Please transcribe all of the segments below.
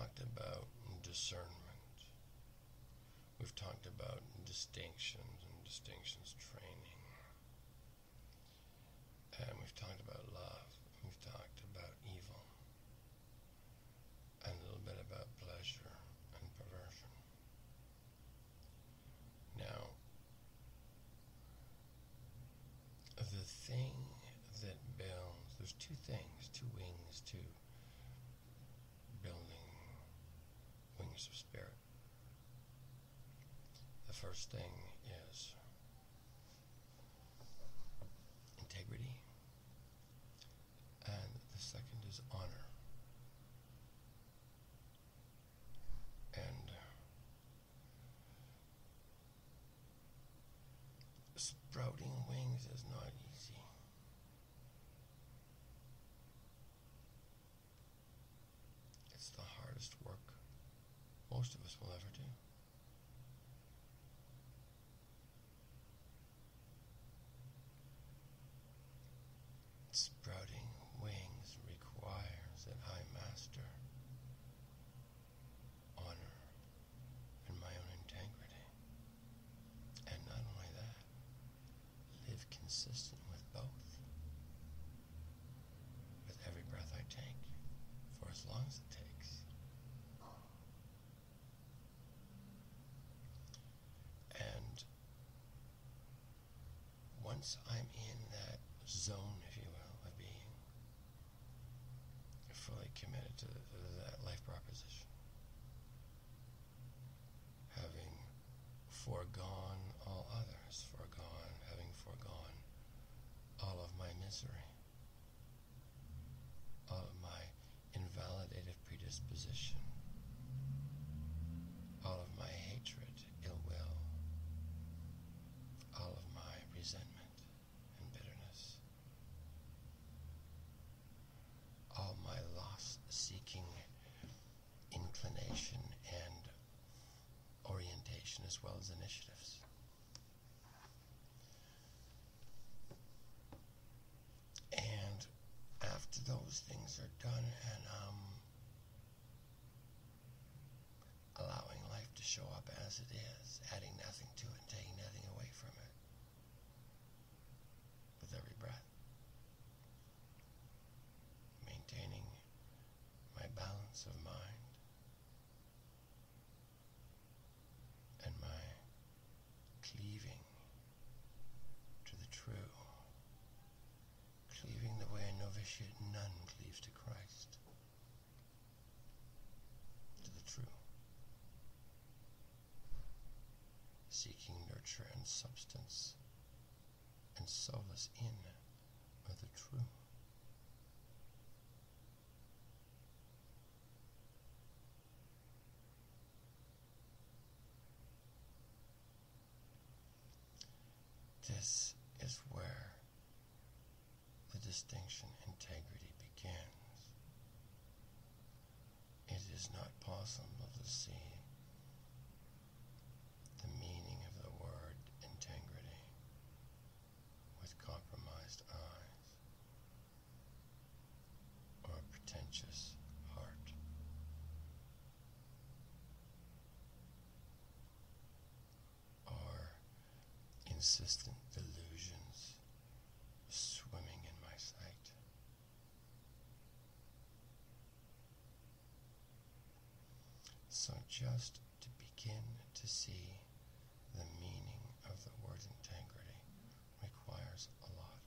talked about discernment. We've talked about distinctions and distinctions training. And we've talked about love. We've talked about evil. And a little bit about pleasure and perversion. Now, the thing that builds, there's two things, two wings to building wings of spirit. The first thing is integrity, and the second is honor. And sprouting wings is not easy. It's the hardest work most of us will ever do. Sprouting wings requires that I master honor and my own integrity. And not only that, live consistent with both. With every breath I take, for as long as it takes. And once I'm in that zone, if you will, of being fully committed to that life proposition, having foregone all others, having foregone all of my misery, all of my invalidated predisposition, all of my hatred, ill will, all of my resentment and bitterness, all my loss-seeking inclination and orientation, as well as initiatives. And after those things are done, and allowing life to show up as it is, adding nothing to it and taking nothing away from it, with every breath, maintaining my balance of mind and my cleaving to the true, cleaving the way a novitiate nun cleaves to Christ, to the true, seeking nurture and substance and solace in the true. This is where the distinction integrity begins. It is not possible to see the meaning of the word integrity with compromised eyes or a pretentious heart. Or insistent delusions swimming in my sight. So just to begin to see the meaning of the word integrity requires a lot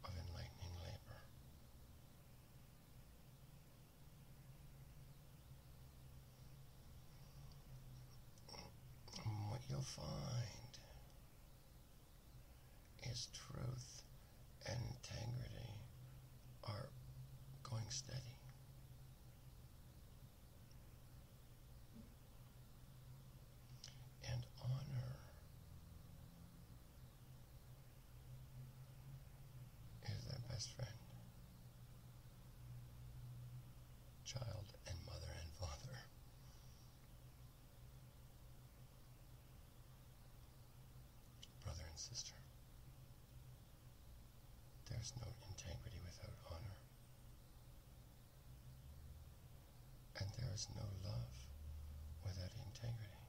of enlightening labor. What you'll find is truth and integrity are going steady. And honor is their best friend, child and mother and father. Brother and sister. There's no integrity without honor. And there is no love without integrity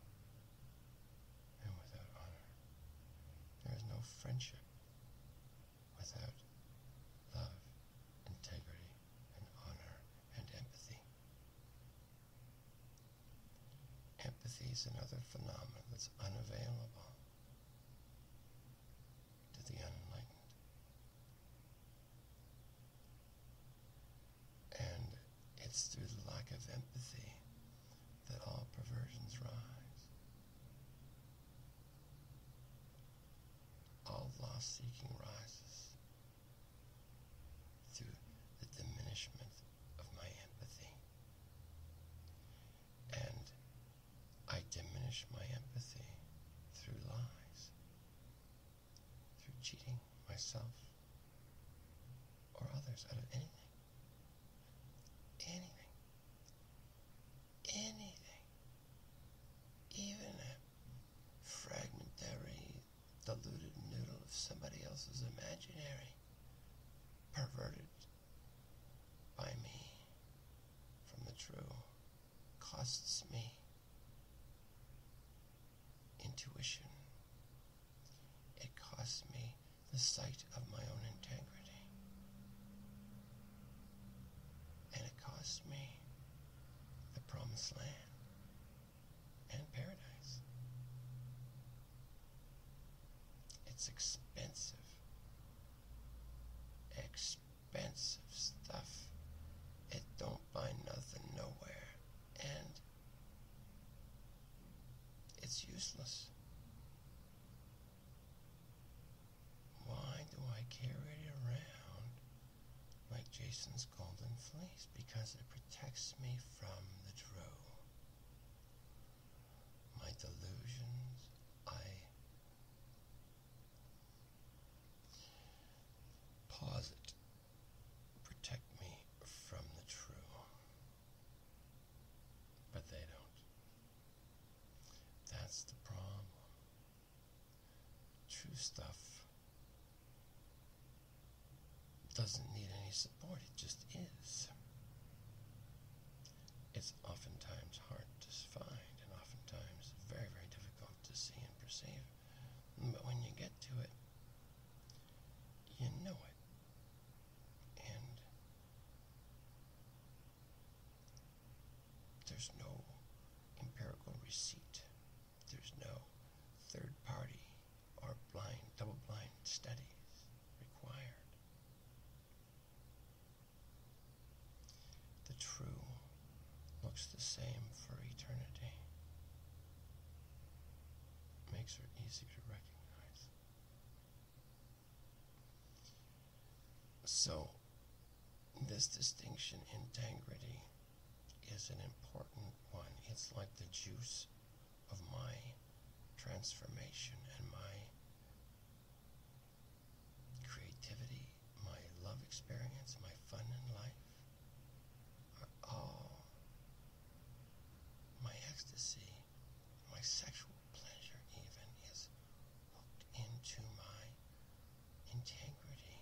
and without honor. There is no friendship without love, integrity, and honor, and empathy. Empathy is another phenomenon that's unavailable to the unenlightened. And it's through the lack of empathy that all perversions rise. All loss-seeking rises through the diminishment of my empathy. And I diminish my empathy through lies, through cheating myself or others out of anything. Anything. Even a fragmentary, diluted noodle of somebody else's imaginary, perverted by me from the true, costs me intuition. It costs me the sight of my own integrity. And it costs me the promised land and paradise. It's expensive. Expensive stuff. It don't buy nothing nowhere. And it's useless. Why do I carry it around like Jason's golden fleece? Because it protects me from the true. My delusions, I posit, protect me from the true. But they don't. That's the problem. True stuff doesn't need any support, it just is. It's oftentimes hard to find and oftentimes very, very difficult to see and perceive. But when you get to it, you know it. And there's no empirical receipt. There's no third party or double-blind studies required. The true looks the same for eternity. Makes her easy to recognize. So, this distinction, integrity, is an important one. It's like the juice of my transformation and my creativity, my love experience, my fun in life, are all my ecstasy, my sexual pleasure even is hooked into my integrity.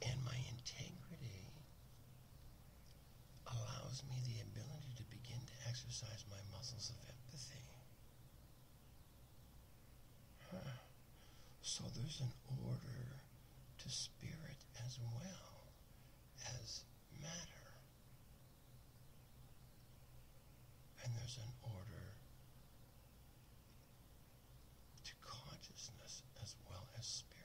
And my integrity allows me the ability to begin to exercise my muscles of empathy. So there's an order to spirit as well as matter. And there's an order to consciousness as well as spirit.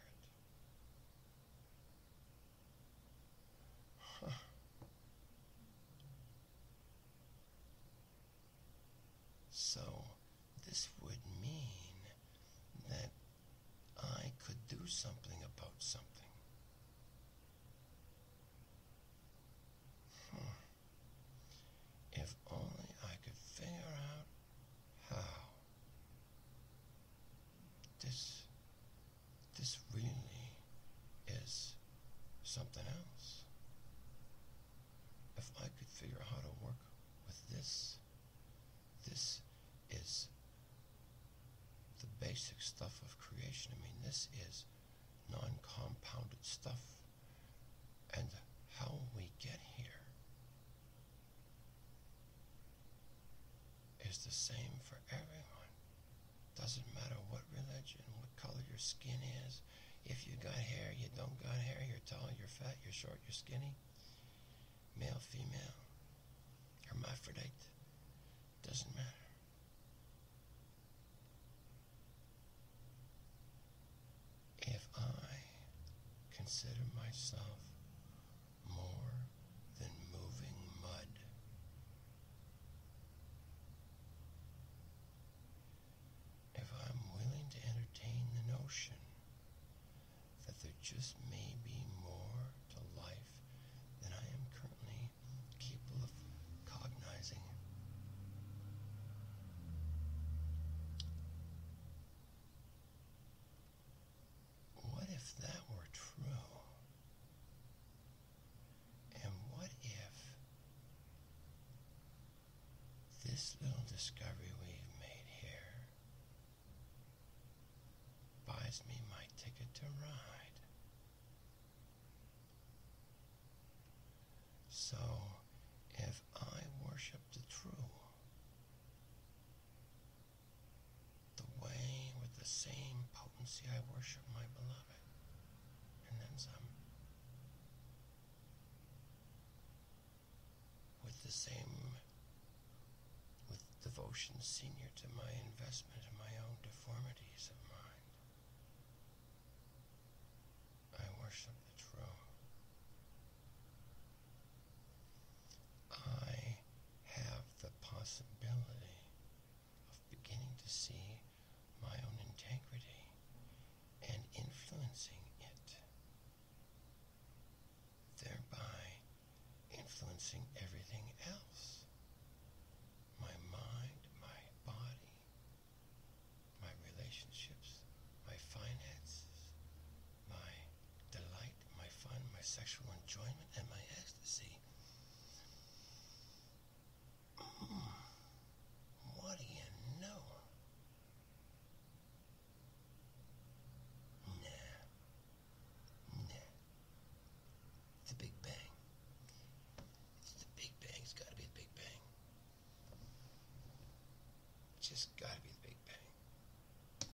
So this would mean that I could do something about something. If only I could figure out how. This really is something else. If I could figure out how to work with this is the basic stuff of creation. I mean, this is non-compound is the same for everyone. Doesn't matter what religion, what color your skin is. If you got hair, you don't got hair, you're tall, you're fat, you're short, you're skinny. Male, female, hermaphrodite. Doesn't matter. If I consider myself more than moving mud, if I'm willing to entertain the notion that there just may be more to life than I am currently capable of cognizing, what if that were true? And what if this little discovery we've made here buys me my ticket to ride? So, if I worship the true, the way with the same potency I worship my beloved, and then some, with the same, with devotion senior to my investment in my own deformities of mind, I worship the true. I have the possibility of beginning to see my own integrity and influencing it, thereby influencing everything else. My mind, my body, my relationships, my finances, my delight, my fun, my sexual enjoyment, and my ecstasy.